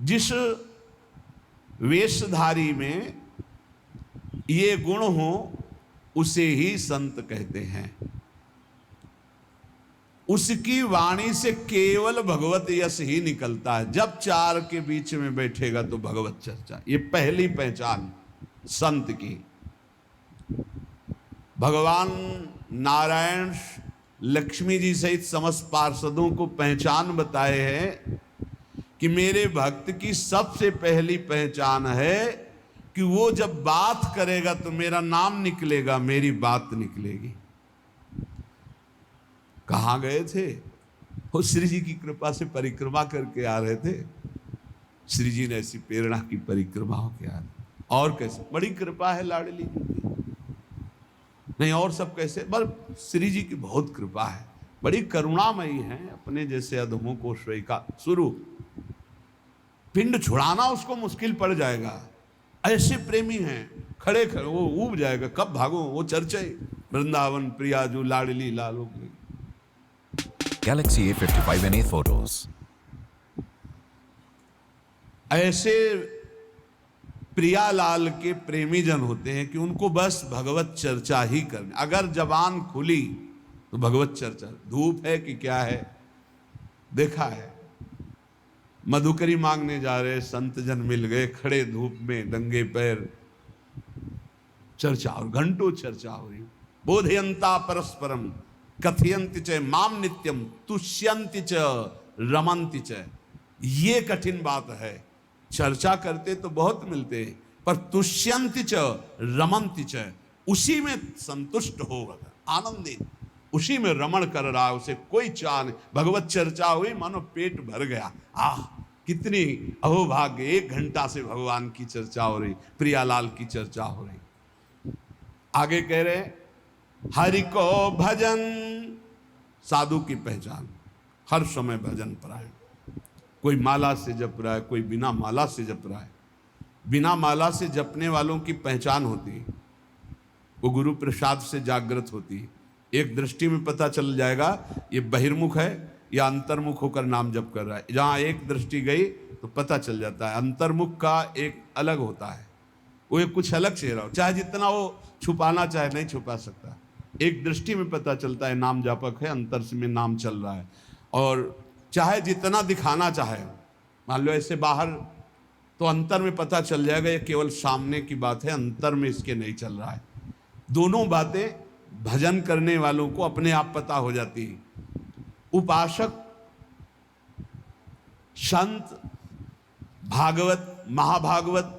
जिस वेशधारी में ये गुण हो उसे ही संत कहते हैं। उसकी वाणी से केवल भगवत यश ही निकलता है। जब चार के बीच में बैठेगा तो भगवत चर्चा, ये पहली पहचान संत की। भगवान नारायण लक्ष्मी जी सहित समस्त पार्षदों को पहचान बताए हैं कि मेरे भक्त की सबसे पहली पहचान है कि वो जब बात करेगा तो मेरा नाम निकलेगा, मेरी बात निकलेगी। कहाँ गए थे वो? श्री जी की कृपा से परिक्रमा करके आ रहे थे। श्री जी ने ऐसी प्रेरणा की परिक्रमा होके आ रहे। और कैसे बड़ी कृपा है लाडली जी की, नहीं और सब कैसे, बस श्री जी की बहुत कृपा है, बड़ी करुणामयी है। अपने जैसे अधमों को स्वीकार शुरू पिंड छुड़ाना उसको मुश्किल पड़ जाएगा, ऐसे प्रेमी हैं। खड़े खड़े वो ऊब जाएगा, कब भागो, वो चर्चे वृंदावन प्रियाजू लाडली लालो। Galaxy A55 and A photos. ऐसे प्रियालाल के प्रेमी जन होते हैं कि उनको बस भगवत चर्चा ही करनी। अगर जबान खुली तो भगवत चर्चा। धूप है कि क्या है, देखा है मधुकरी मांगने जा रहे संत जन मिल गए, खड़े धूप में नंगे पैर, चर्चा और घंटों चर्चा हो रही। बोधयंता परस्परम कथयंति च माम नित्यम तुष्यंति च रमंति च। ये कठिन बात है। चर्चा करते तो बहुत मिलते हैं, पर तुष्यंति च रमंति च, उसी में संतुष्ट हो, आनंदित, उसी में रमण कर रहा है, उसे कोई चाह नहीं। भगवत चर्चा हुई मानो पेट भर गया। कितनी अहोभाग्य, 1 घंटा से भगवान की चर्चा हो रही, प्रियालाल की चर्चा हो रही। आगे कह रहे हरि को भजन, साधु की पहचान हर समय भजन परायण। कोई माला से जप रहा है, कोई बिना माला से जप रहा है। बिना माला से जपने वालों की पहचान होती है, वो गुरु प्रसाद से जागृत होती है। एक दृष्टि में पता चल जाएगा ये बहिर्मुख है या अंतर्मुख होकर नाम जप कर रहा है। जहाँ एक दृष्टि गई तो पता चल जाता है। अंतर्मुख का एक अलग होता है, वो एक कुछ अलग चेहरा हो, चाहे जितना वो छुपाना चाहे नहीं छुपा सकता। एक दृष्टि में पता चलता है नाम जापक है, अंतर में नाम चल रहा है। और चाहे जितना दिखाना चाहे, मान लो ऐसे बाहर, तो अंतर में पता चल जाएगा ये केवल सामने की बात है, अंतर में इसके नहीं चल रहा है। दोनों बातें भजन करने वालों को अपने आप पता हो जाती है। उपासक, संत, भागवत, महाभागवत,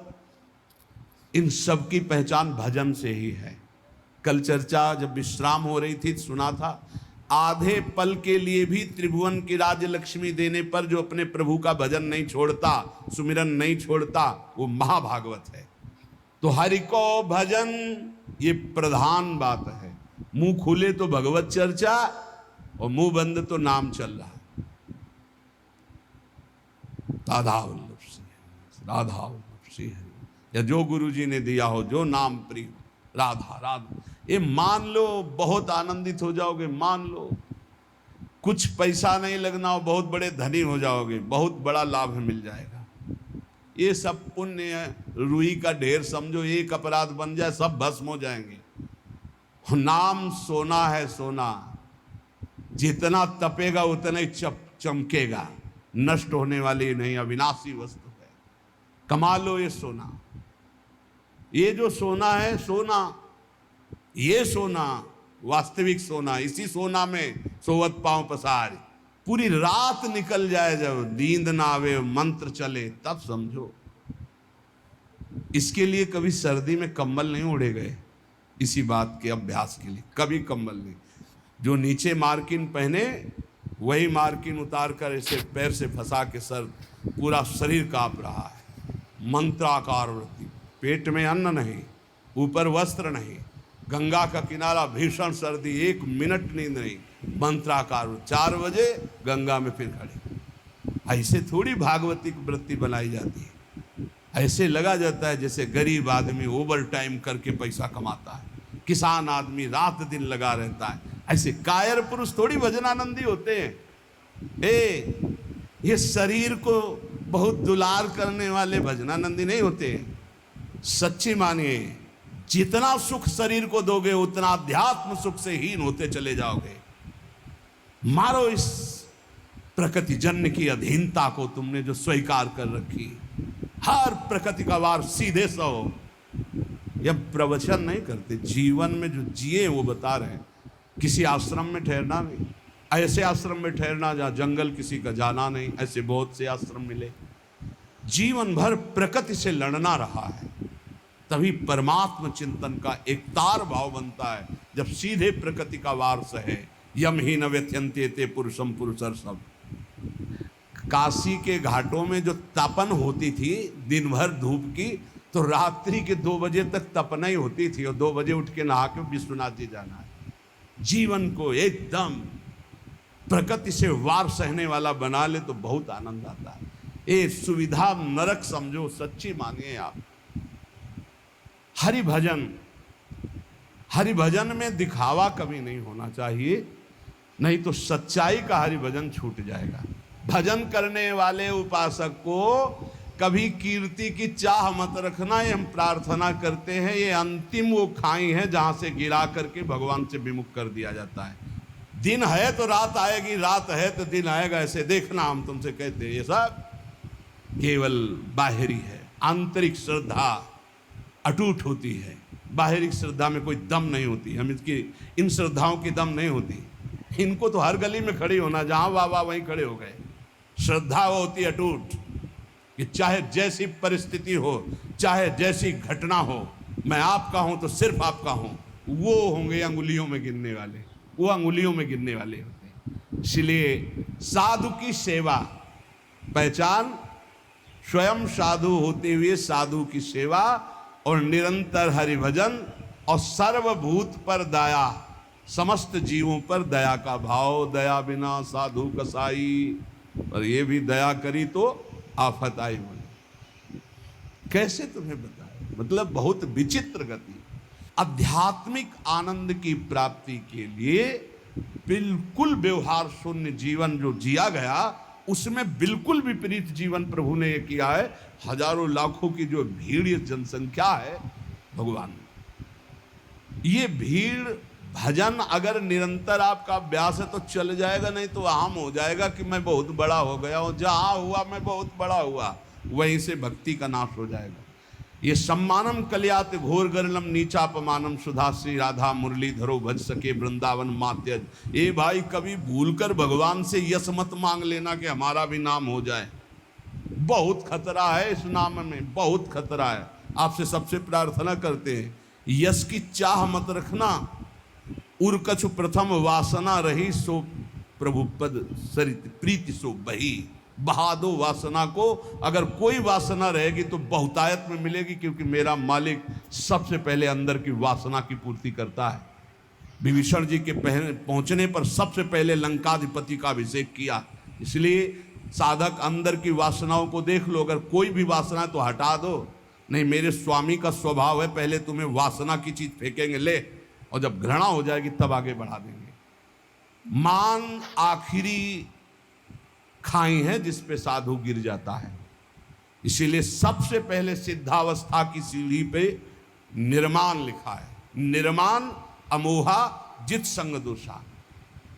इन सब की पहचान भजन से ही है। कल चर्चा जब विश्राम हो रही थी सुना था, आधे पल के लिए भी त्रिभुवन की राज्य लक्ष्मी देने पर जो अपने प्रभु का भजन नहीं छोड़ता, सुमिरन नहीं छोड़ता, वो महाभागवत है। तो हरि को भजन ये प्रधान बात है। मुंह खुले तो भगवत चर्चा और मुंह बंद तो नाम चल रहा है। राधा वल्लभ सिंह, राधा वल्लभ सिंह, या जो गुरु जी ने दिया हो, जो नाम प्रिय, राधा राधा, ये मान लो, बहुत आनंदित हो जाओगे। मान लो कुछ पैसा नहीं लगना हो, बहुत बड़े धनी हो जाओगे, बहुत बड़ा लाभ मिल जाएगा। ये सब पुण्य रुई का ढेर समझो, एक अपराध बन जाए सब भस्म हो जाएंगे। नाम सोना है, सोना जितना तपेगा उतना ही चमकेगा, नष्ट होने वाली नहीं, अविनाशी वस्तु है। कमा लो ये सोना। ये जो सोना है, सोना, ये सोना वास्तविक सोना, इसी सोना में सोवत पांव पसार। पूरी रात निकल जाए, जब नींद ना आवे, मंत्र चले, तब समझो। इसके लिए कभी सर्दी में कंबल नहीं ओढ़े गए, इसी बात के अभ्यास के लिए कभी कंबल नहीं। जो नीचे मार्किन पहने वही मार्किन उतार कर ऐसे पैर से फंसा के सर, पूरा शरीर कांप रहा है। मंत्राकार वृत्ति, पेट में अन्न नहीं, ऊपर वस्त्र नहीं, गंगा का किनारा, भीषण सर्दी, 1 मिनट नींद नहीं, मंत्राकार। 4 बजे गंगा में फिर खड़े। ऐसे थोड़ी भागवतिक वृत्ति बनाई जाती है। ऐसे लगा जाता है जैसे गरीब आदमी ओवर टाइम करके पैसा कमाता है, किसान आदमी रात दिन लगा रहता है। ऐसे कायर पुरुष थोड़ी भजनानंदी होते हैं। ये शरीर को बहुत दुलार करने वाले भजनानंदी नहीं होते। सच्ची मानिए, जितना सुख शरीर को दोगे उतना अध्यात्म सुख से हीन होते चले जाओगे। मारो इस प्रकृति जन्य की अधीनता को, तुमने जो स्वीकार कर रखी। हर प्रकृति का वार सीधे सहो। यह प्रवचन नहीं करते, जीवन में जो जिए वो बता रहे हैं। किसी आश्रम में ठहरना नहीं, ऐसे आश्रम में ठहरना जहाँ जंगल किसी का जाना नहीं, ऐसे बहुत से आश्रम मिले। जीवन भर प्रकृति से लड़ना रहा है, तभी परमात्म चिंतन का एक तार भाव बनता है। जब सीधे प्रकृति का वार सहे, यम ही न व्यथ्यन्ते ते पुरुषम पुरुषर सब। काशी के घाटों में जो तपन होती थी दिन भर धूप की, तो रात्रि के 2 बजे तक तपना ही होती थी, और 2 बजे उठ के नहा के विश्वनाथ जी जाना है। जीवन को एकदम प्रकृति से वार सहने वाला बना ले तो बहुत आनंद आता है। ये सुविधा नरक समझो, सच्ची मानिए आप। हरि भजन में दिखावा कभी नहीं होना चाहिए, नहीं तो सच्चाई का हरि भजन छूट जाएगा। भजन करने वाले उपासक को कभी कीर्ति की चाह मत रखना। ये हम प्रार्थना करते हैं, ये अंतिम वो खाई है जहां से गिरा करके भगवान से विमुख कर दिया जाता है। दिन है तो रात आएगी, रात है तो दिन आएगा, ऐसे देखना हम तुमसे कहते हैं। ये सब केवल बाहरी है। आंतरिक श्रद्धा अटूट होती है, बाहरी श्रद्धा में कोई दम नहीं होती। हम इसकी इन श्रद्धाओं की दम नहीं होती। इनको तो हर गली में खड़ी होना, जहां वाह वहीं खड़े हो गए। श्रद्धा वो होती अटूट कि चाहे जैसी परिस्थिति हो, चाहे जैसी घटना हो, मैं आपका हूं तो सिर्फ आपका हूं। वो होंगे अंगुलियों में गिनने वाले, वो अंगुलियों में गिनने वाले होते हैं। इसलिए साधु की सेवा पहचान, स्वयं साधु होते हुए साधु की सेवा, और निरंतर हरि भजन, और सर्वभूत पर दया, समस्त जीवों पर दया का भाव। दया बिना साधु कसाई, पर ये भी दया करी तो आफत आई बोले। कैसे तुम्हें बताए, मतलब बहुत विचित्र गति। आध्यात्मिक आनंद की प्राप्ति के लिए बिल्कुल व्यवहार शून्य जीवन जो जिया गया, उसमें बिल्कुल विपरीत जीवन प्रभु ने किया है। हजारों लाखों की जो भीड़, ये जनसंख्या है भगवान, ये भीड़ भजन अगर निरंतर आपका अभ्यास है तो चल जाएगा, नहीं तो आम हो जाएगा कि मैं बहुत बड़ा हो गया हूं, जहां हुआ मैं बहुत बड़ा हुआ, वहीं से भक्ति का नाश हो जाएगा। ये सम्मानम कल्यात घोर गरलम नीचापमानम सुधा श्री राधा मुरलीधरो भज सके वृंदावन मात्यज। ए भाई, कभी भूलकर भगवान से यश मत मांग लेना कि हमारा भी नाम हो जाए। बहुत खतरा है इस नाम में, बहुत खतरा है। आपसे सबसे प्रार्थना करते हैं, यश की चाह मत रखना। उर कछु प्रथम वासना रही, सो प्रभु पद सरित प्रीति सो बही। बहा दो वासना को। अगर कोई वासना रहेगी तो बहुतायत में मिलेगी, क्योंकि मेरा मालिक सबसे पहले अंदर की वासना की पूर्ति करता है। विभीषण जी के पहुंचने पर सबसे पहले लंकाधिपति का अभिषेक किया। इसलिए साधक अंदर की वासनाओं को देख लो, अगर कोई भी वासना तो हटा दो। नहीं, मेरे स्वामी का स्वभाव है, पहले तुम्हें वासना की चीज फेंकेंगे ले, और जब घृणा हो जाएगी तब आगे बढ़ा देंगे। मान आखिरी खाई है जिस पे साधु गिर जाता है। इसीलिए सबसे पहले सिद्धावस्था की सीढ़ी पे निर्माण लिखा है। निर्माण अमोहा जित संग दोषा।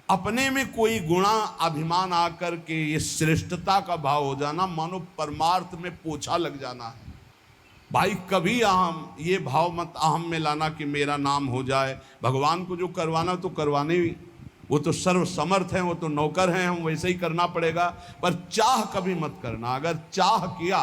अपने में कोई गुणा अभिमान आकर के ये श्रेष्ठता का भाव हो जाना, मानो परमार्थ में पोछा लग जाना है। भाई कभी अहम, ये भाव मत अहम में लाना कि मेरा नाम हो जाए। भगवान को जो करवाना तो करवाने ही, वो तो सर्व समर्थ हैं, वो तो नौकर हैं, हम वैसे ही करना पड़ेगा। पर चाह कभी मत करना। अगर चाह किया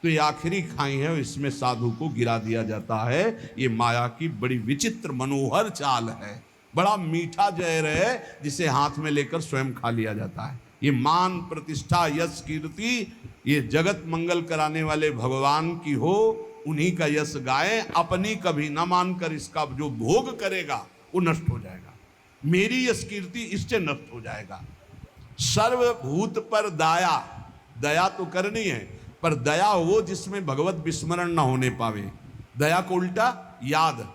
तो ये आखिरी खाई है, इसमें साधु को गिरा दिया जाता है। ये माया की बड़ी विचित्र मनोहर चाल है, बड़ा मीठा जहर है, जिसे हाथ में लेकर स्वयं खा लिया जाता है। ये मान प्रतिष्ठा यश कीर्ति, ये जगत मंगल कराने वाले भगवान की हो, उन्हीं का यश गाएं। अपनी कभी न मानकर इसका जो भोग करेगा वो नष्ट हो जाएगा। मेरी यश कीर्ति इससे नष्ट हो जाएगा। सर्वभूत पर दया, दया तो करनी है, पर दया वो जिसमें भगवत विस्मरण न होने पावे। दया को उल्टा याद,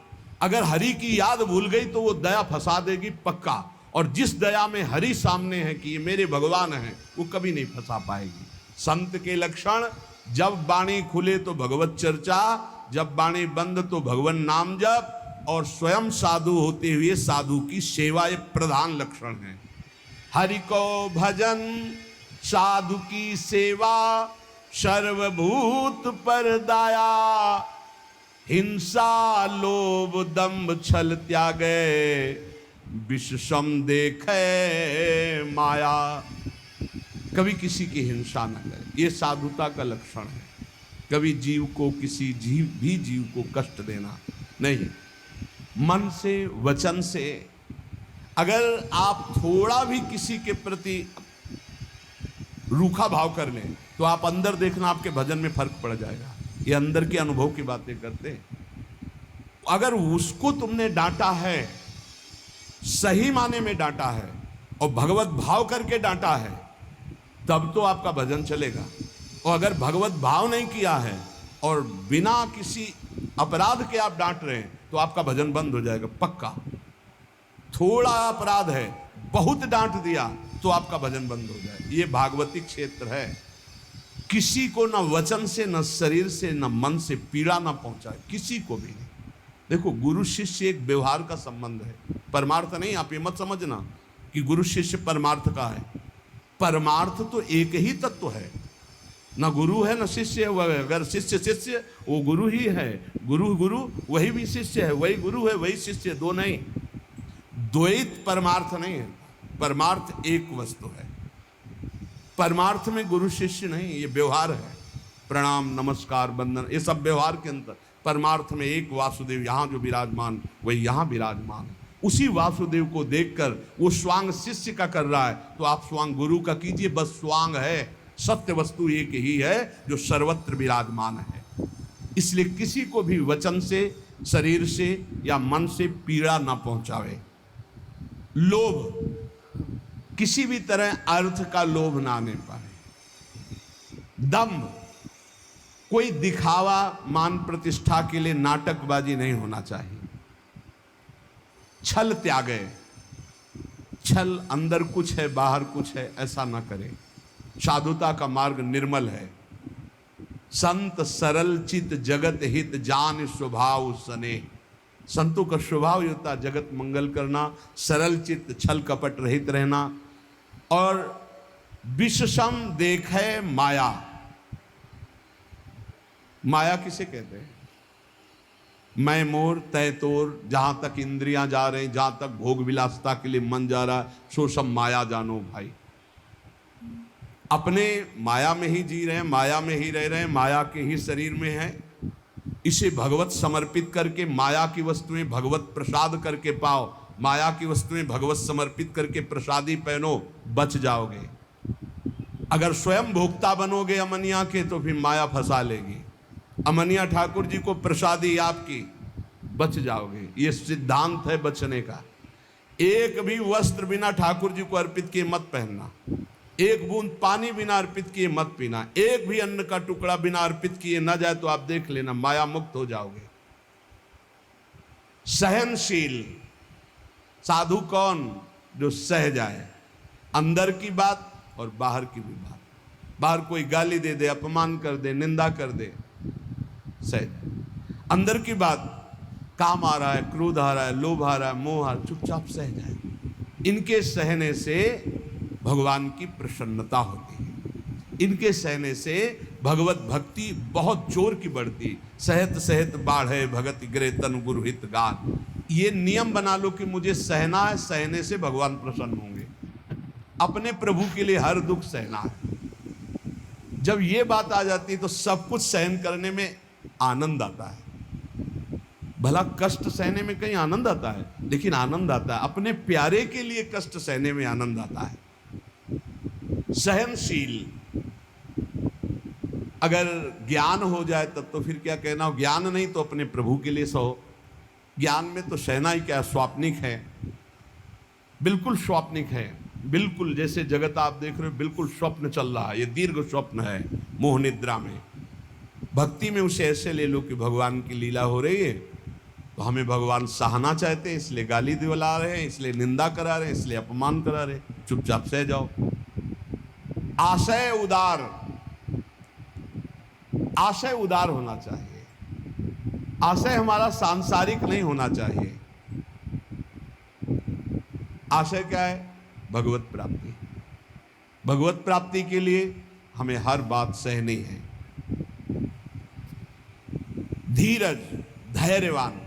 अगर हरि की याद भूल गई तो वो दया फंसा देगी पक्का। और जिस दया में हरि सामने है कि ये मेरे भगवान हैं, वो कभी नहीं फंसा पाएगी। संत के लक्षण, जब वाणी खुले तो भगवत चर्चा, जब वाणी बंद तो भगवान नाम जप, और स्वयं साधु होते हुए साधु की सेवा एक प्रधान लक्षण है। हरि को भजन, साधु की सेवा, सर्वभूत पर दाया, हिंसा लोभ दंभ छल त्यागे, विष सम देखे माया। कभी किसी की हिंसा न करे, ये साधुता का लक्षण है। कभी जीव को, किसी जीव को कष्ट देना नहीं। मन से, वचन से, अगर आप थोड़ा भी किसी के प्रति रूखा भाव कर लें तो आप अंदर देखना, आपके भजन में फर्क पड़ जाएगा। ये अंदर के अनुभव की बातें करते। अगर उसको तुमने डांटा है, सही माने में डांटा है और भगवत भाव करके डांटा है, तब तो आपका भजन चलेगा। और अगर भगवत भाव नहीं किया है और बिना किसी अपराध के आप डांट रहे हैं तो आपका भजन बंद हो जाएगा पक्का। थोड़ा अपराध है, बहुत डांट दिया तो आपका भजन बंद हो जाए। ये भागवती क्षेत्र है। किसी को न वचन से, न शरीर से, न मन से पीड़ा न पहुंचाए, किसी को भी नहीं। देखो, गुरु शिष्य एक व्यवहार का संबंध है, परमार्थ नहीं। आप ये मत समझना कि गुरु शिष्य परमार्थ का है। परमार्थ तो एक ही तत्व है, न गुरु है न शिष्य है। अगर शिष्य शिष्य, वो गुरु ही है। गुरु गुरु, वही भी शिष्य है, वही गुरु है, वही शिष्य, दो नहीं। द्वैत परमार्थ नहीं है। परमार्थ एक वस्तु है। परमार्थ में गुरु शिष्य नहीं, ये व्यवहार है। प्रणाम, नमस्कार, वंदन, ये सब व्यवहार के अंतर। परमार्थ में एक वासुदेव यहाँ जो विराजमान, वही यहाँ विराजमान है। उसी वासुदेव को देखकर वो स्वांग शिष्य का कर रहा है तो आप स्वांग गुरु का कीजिए। बस स्वांग है, सत्य वस्तु एक ही है जो सर्वत्र विराजमान है। इसलिए किसी को भी वचन से, शरीर से या मन से पीड़ा ना पहुंचावे। लोभ, किसी भी तरह अर्थ का लोभ ना आने पाए। दम्भ, कोई दिखावा, मान प्रतिष्ठा के लिए नाटकबाजी नहीं होना चाहिए। छल त्यागे, छल अंदर कुछ है बाहर कुछ है, ऐसा ना करें। साधुता का मार्ग निर्मल है। संत सरल चित जगत हित जान स्वभाव सने। संतों का स्वभाव ही होता है जगत मंगल करना, सरल चित्त, छल कपट रहित रहना। और विषसम देखे माया। माया किसे कहते हैं? मैं मोर तय तोर, जहां तक इंद्रियां जा रहे हैं, जहां तक भोग विलासता के लिए मन जा रहा है, सो सब माया जानो भाई। अपने माया में ही जी रहे हैं, माया में ही रह रहे हैं, माया के ही शरीर में है। इसे भगवत समर्पित करके माया की वस्तुएं भगवत प्रसाद करके पाओ। माया की वस्तुएं भगवत समर्पित करके प्रसादी पहनो, बच जाओगे। अगर स्वयं भोक्ता बनोगे अमनिया के तो फिर माया फंसा लेगी। अमनिया ठाकुर जी को प्रसादी आपकी, बच जाओगे। ये सिद्धांत है बचने का। एक भी वस्त्र बिना ठाकुर जी को अर्पित किए मत पहनना। एक बूंद पानी बिना अर्पित किए मत पीना। एक भी अन्न का टुकड़ा बिना अर्पित किए न जाए तो आप देख लेना माया मुक्त हो जाओगे। सहनशील साधु कौन? जो सह जाए, अंदर की बात और बाहर की भी बात। बाहर कोई गाली दे दे, अपमान कर दे, निंदा कर दे, सह जाए। अंदर की बात, काम आ रहा है, क्रोध आ रहा है, लोभ आ रहा है, मोह आ रहा है, चुपचाप सह जाए। इनके सहने से भगवान की प्रसन्नता होती है। इनके सहने से भगवत भक्ति बहुत जोर की बढ़ती। सहत सहत बाढ़े भगत गिरे तन गुरु हित गान। ये नियम बना लो कि मुझे सहना है, सहने से भगवान प्रसन्न होंगे। अपने प्रभु के लिए हर दुख सहना है। जब ये बात आ जाती है तो सब कुछ सहन करने में आनंद आता है। भला कष्ट सहने में कहीं आनंद आता है? लेकिन आनंद आता है अपने प्यारे के लिए कष्ट सहने में आनंद आता है। सहनशील, अगर ज्ञान हो जाए तब तो फिर क्या कहना हो। ज्ञान नहीं तो अपने प्रभु के लिए सहो। ज्ञान में तो सहना ही क्या, स्वाप्निक है, बिल्कुल स्वाप्निक है। बिल्कुल जैसे जगत आप देख रहे हो, बिल्कुल स्वप्न चल रहा है। ये दीर्घ स्वप्न है मोह निद्रा में। भक्ति में उसे ऐसे ले लो कि भगवान की लीला हो रही है, तो हमें भगवान सहना चाहते हैं, इसलिए गाली दिला रहे हैं, इसलिए निंदा करा रहे हैं, इसलिए अपमान करा रहे हैं। चुपचाप सह जाओ। आशय उदार, आशय उदार होना चाहिए, आशय हमारा सांसारिक नहीं होना चाहिए। आशय क्या है? भगवत प्राप्ति। भगवत प्राप्ति के लिए हमें हर बात सहनी है। धीरज, धैर्यवान।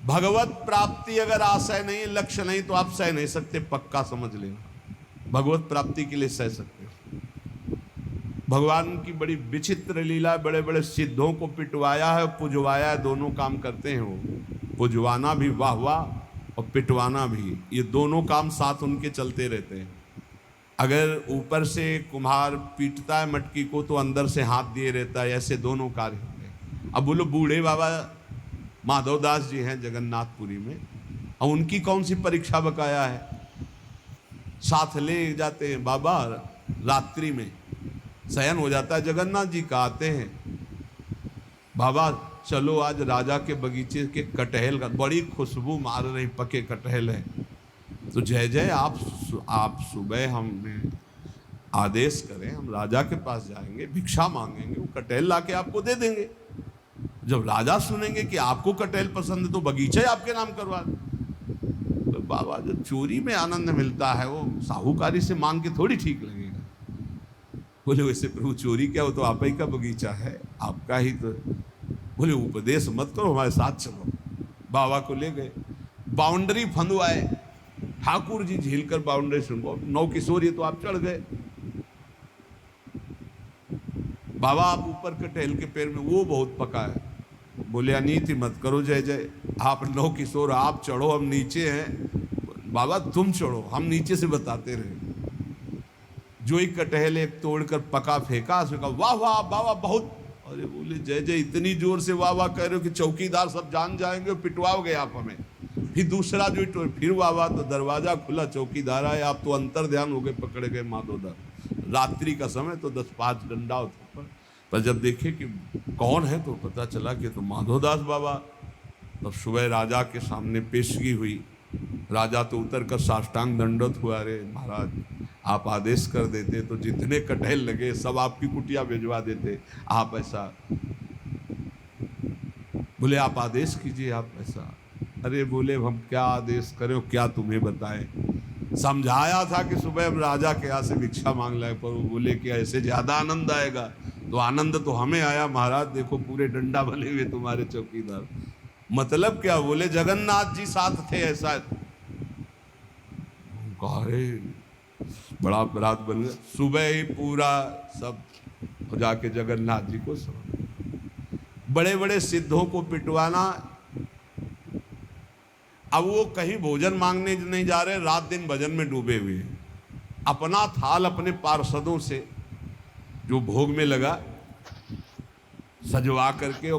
भगवत प्राप्ति अगर आशय नहीं, लक्ष्य नहीं, तो आप सह नहीं सकते, पक्का समझ लेना। भगवत प्राप्ति के लिए सह सकते हो। भगवान की बड़ी विचित्र लीला, बड़े बड़े सिद्धों को पिटवाया है, पुजवाया है, दोनों काम करते हैं वो। पुजवाना भी वाह वाह और पिटवाना भी, ये दोनों काम साथ उनके चलते रहते हैं। अगर ऊपर से कुम्हार पीटता है मटकी को तो अंदर से हाथ दिए रहता है, ऐसे दोनों कार्य होते हैं। अब बोलो बूढ़े बाबा माधवदास जी हैं जगन्नाथपुरी में, और उनकी कौन सी परीक्षा बकाया है? साथ ले जाते हैं बाबा, रात्रि में शयन हो जाता है जगन्नाथ जी का, आते हैं बाबा चलो आज राजा के बगीचे के कटहल का, बड़ी खुशबू मार रही, पके कटहल है। तो जय जय आप सुबह हमें आदेश करें, हम राजा के पास जाएंगे, भिक्षा मांगेंगे, वो कटहल लाके आपको दे देंगे। जब राजा सुनेंगे कि आपको कटहल पसंद है तो बगीचा ही आपके नाम करवा दें। तो बाबा जो चोरी में आनंद मिलता है वो साहूकारी से मांग के थोड़ी ठीक लगेगा। बोले वैसे प्रभु चोरी क्या, हो तो आप ही का बगीचा है, आपका ही तो। बोले उपदेश मत करो, हमारे साथ चलो। बाबा को ले गए, बाउंड्री फंदवाए, ठाकुर जी झील कर बाउंड्री सुनको, नौ किशोर ये तो आप चढ़ गए। बाबा आप ऊपर कटहल के पेड़ में, वो बहुत पका है। बोले अनीति मत करो जय जय, आप नौ किशोर आप चढ़ो, हम नीचे हैं। बाबा तुम चढ़ो, हम नीचे से बताते रहे। जो ही कटहल एक तोड़कर पका फेंका, उसने कहा वाह वाह बाबा बहुत। अरे बोले जय जय इतनी जोर से वाह वाह कह रहे हो कि चौकीदार सब जान जाएंगे, पिटवाओगे आप हमें। फिर दूसरा जो फिर वाह वाह, तो दरवाजा खुला, चौकीदार आए, आप तो अंतर ध्यान हो गए, पकड़े गए माधोदास। रात्रि का समय तो 10-5 डंडा होता, पर जब देखे कि कौन है तो पता चला कि तो माधोदास बाबा। तब सुबह राजा के सामने पेशगी हुई। राजा तो उतर कर साष्टांग दंडवत हुआ, अरे महाराज आप आदेश कर देते तो जितने कटहल लगे सब आपकी कुटिया भिजवा देते, आप ऐसा। बोले आप आदेश कीजिए, आप ऐसा। अरे बोले हम क्या आदेश करें, क्या तुम्हें बताएं। समझाया था कि सुबह हम राजा के यहाँ से भिक्षा मांग लाए, पर वो बोले कि ऐसे ज्यादा आनंद आएगा। तो आनंद तो हमें आया महाराज, देखो पूरे डंडा बने हुए तुम्हारे चौकीदार। मतलब क्या? बोले जगन्नाथ जी साथ थे, ऐसा। बड़ा अपराध बन गया। सुबह ही पूरा सब जाके जगन्नाथ जी को समझ। बड़े बड़े सिद्धों को पिटवाना। अब वो कहीं भोजन मांगने नहीं जा रहे, रात दिन भजन में डूबे हुए हैं। अपना थाल अपने पार्षदों से जो भोग में लगा सजवा करके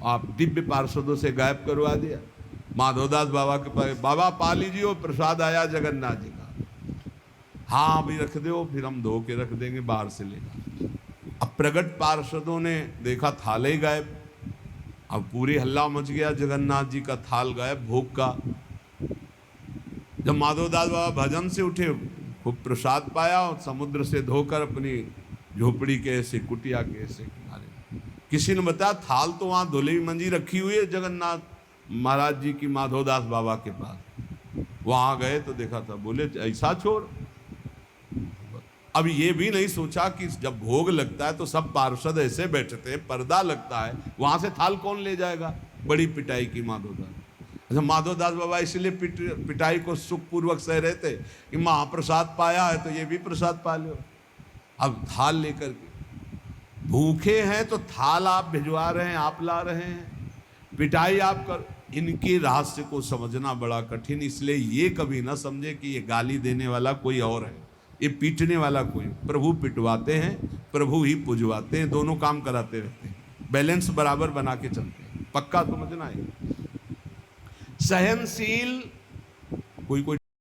आप दिव्य पार्षदों से गायब करवा दिया। माधवदास बाबा के पास, बाबा पा लीजिए वो प्रसाद आया जगन्नाथ जी का। हाँ अभी रख दो, फिर हम धो के रख देंगे, बाहर से लेना। अब प्रगट पार्षदों ने देखा थाल ही गायब। अब पूरी हल्ला मच गया, जगन्नाथ जी का थाल गायब, भोग का। जब माधवदास बाबा भजन से उठे, खूब प्रसाद पाया और समुद्र से धोकर अपनी झोपड़ी के ऐसे कुटिया के ऐसे किनारे। किसी ने बताया थाल तो वहाँ धुली मंजी रखी हुई है जगन्नाथ महाराज जी की माधवदास बाबा के पास। वहाँ गए तो देखा था। बोले ऐसा छोड़। अब ये भी नहीं सोचा कि जब भोग लगता है तो सब पार्षद ऐसे बैठते हैं, पर्दा लगता है, वहाँ से थाल कौन ले जाएगा। बड़ी पिटाई की माधवदास। अच्छा माधवदास बाबा इसलिए पिटाई को सुखपूर्वक सह रहे थे कि महाप्रसाद पाया है तो ये भी प्रसाद पा लो। अब थाल लेकर के भूखे हैं तो थाल आप भिजवा रहे हैं, आप ला रहे हैं, पिटाई आप कर। इनके रहस्य को समझना बड़ा कठिन, इसलिए ये कभी ना समझे कि ये गाली देने वाला कोई और है, ये पीटने वाला कोई। प्रभु पिटवाते हैं, प्रभु ही पुजवाते हैं, दोनों काम कराते रहते हैं, बैलेंस बराबर बना के चलते हैं। पक्का समझना है। सहनशील कोई